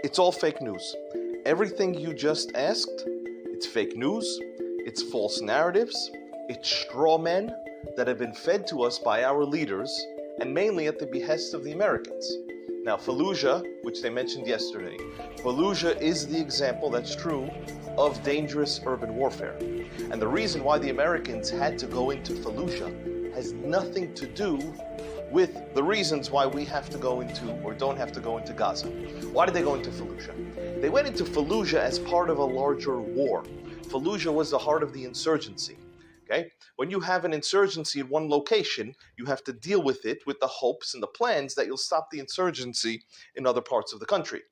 It's all fake news. Everything you just asked, it's fake news, it's false narratives, it's straw men that have been fed to us by our leaders, and mainly at the behest of the Americans. Now, Fallujah, which they mentioned yesterday, Fallujah is the example, that's true, of dangerous urban warfare. And the reason why the Americans had to go into Fallujah has nothing to do with the reasons why we have to go into or don't have to go into Gaza. Why did they go into Fallujah? They went into Fallujah as part of a larger war. Fallujah was the heart of the insurgency. Okay? When you have an insurgency in one location, you have to deal with it with the hopes and the plans that you'll stop the insurgency in other parts of the country.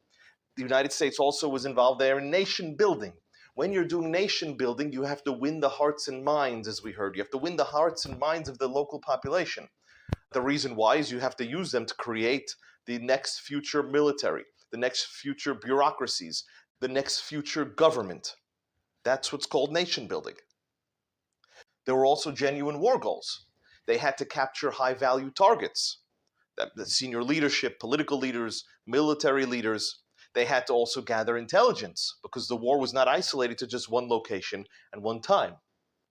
The United States also was involved there in nation building. When you're doing nation building, you have to win the hearts and minds, as we heard. You have to win the hearts and minds of the local population. The reason why is you have to use them to create the next future military, the next future bureaucracies, the next future government. That's what's called nation building. There were also genuine war goals. They had to capture high-value targets. The senior leadership, political leaders, military leaders, they had to also gather intelligence because the war was not isolated to just one location and one time.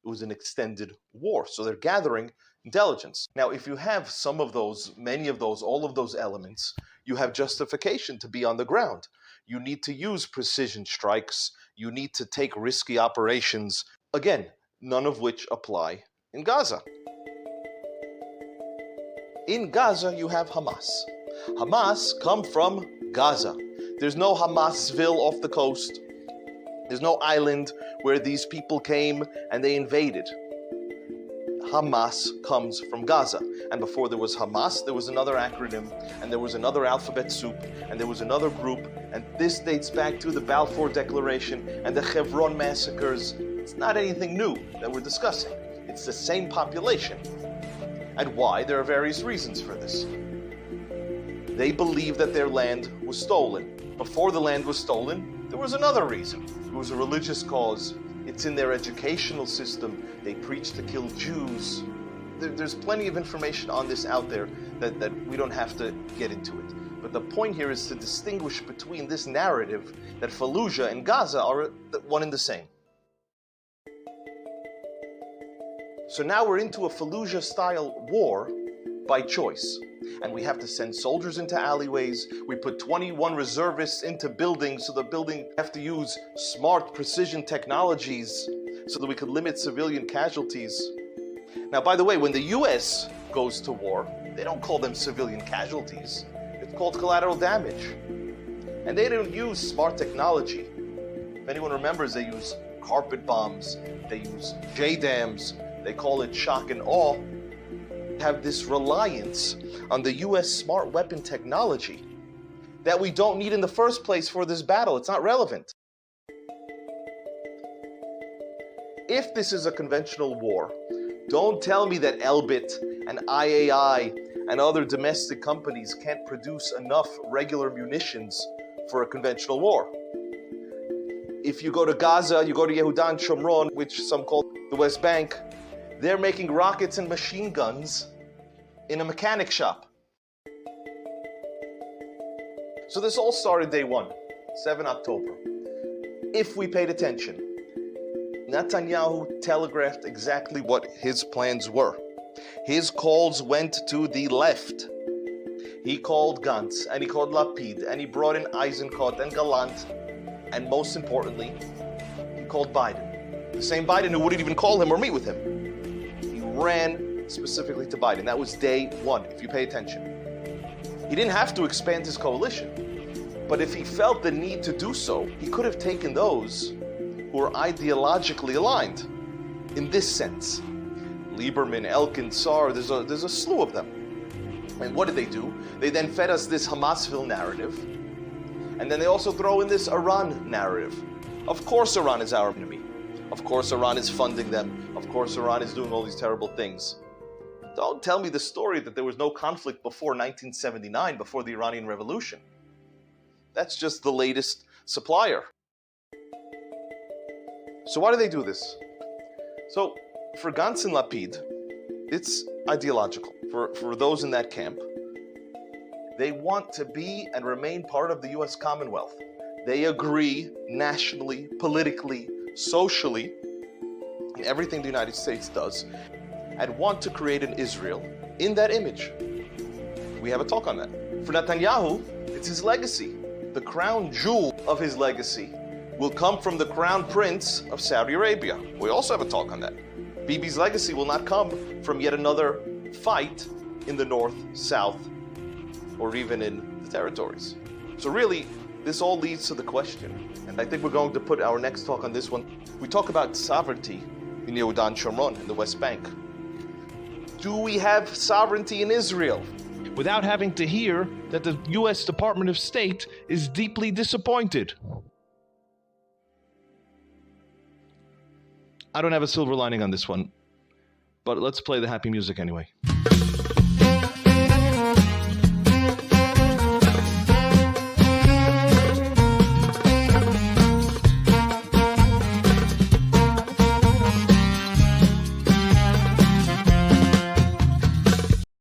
It was an extended war, so they're gathering intelligence. Now, if you have some of those, many of those, all of those elements, you have justification to be on the ground. You need to use precision strikes. You need to take risky operations. Again, none of which apply in Gaza. In Gaza, you have Hamas. Hamas come from Gaza. There's no Hamasville off the coast. There's no island where these people came and they invaded. Hamas comes from Gaza. And before there was Hamas, there was another acronym, and there was another alphabet soup, and there was another group, and this dates back to the Balfour Declaration and the Hebron massacres. It's not anything new that we're discussing. It's the same population. And why? There are various reasons for this. They believe that their land was stolen. Before the land was stolen, there was another reason. It was a religious cause. It's in their educational system. They preach to kill Jews. There's plenty of information on this out there that we don't have to get into it. But the point here is to distinguish between this narrative that Fallujah and Gaza are one and the same. So now we're into a Fallujah-style war by choice. And we have to send soldiers into alleyways. We put 21 reservists into buildings, so the building have to use smart precision technologies so that we could limit civilian casualties. Now, by the way, when the US goes to war, they don't call them civilian casualties. It's called collateral damage. And they don't use smart technology. If anyone remembers, they use carpet bombs, they use J-dams, they call it shock and awe. Have this reliance on the US smart weapon technology that we don't need in the first place for this battle. It's not relevant. If this is a conventional war, don't tell me that Elbit and IAI and other domestic companies can't produce enough regular munitions for a conventional war. If you go to Gaza, you go to Yehuda and Shomron, which some call the West Bank, they're making rockets and machine guns in a mechanic shop. So this all started day one, 7 October. If we paid attention, Netanyahu telegraphed exactly what his plans were. His calls went to the left. He called Gantz, and he called Lapid, and he brought in Eisenkot and Gallant, and most importantly, he called Biden. The same Biden who wouldn't even call him or meet with him. He ran specifically to Biden. That was day one, if you pay attention. He didn't have to expand his coalition, but if he felt the need to do so, he could have taken those who are ideologically aligned in this sense. Lieberman, Elkin, Saar, there's a slew of them. And what did they do? They then fed us this Hamasville narrative, and then they also throw in this Iran narrative. Of course Iran is our enemy. Of course Iran is funding them. Of course Iran is doing all these terrible things. Don't tell me the story that there was no conflict before 1979, before the Iranian Revolution. That's just the latest supplier. So why do they do this? So for Gantz and Lapid, it's ideological. For those in that camp, they want to be and remain part of the US Commonwealth. they agree nationally, politically, socially, in everything the United States does, and want to create an Israel in that image. We have a talk on that. For Netanyahu, it's his legacy. The crown jewel of his legacy will come from the crown prince of Saudi Arabia. We also have a talk on that. Bibi's legacy will not come from yet another fight in the north, south, or even in the territories. So really, this all leads to the question, and I think we're going to put our next talk on this one. We talk about sovereignty in Yehuda and Shomron, in the West Bank. Do we have sovereignty in Israel? Without having to hear that the U.S. Department of State is deeply disappointed. I don't have a silver lining on this one, but let's play the happy music anyway.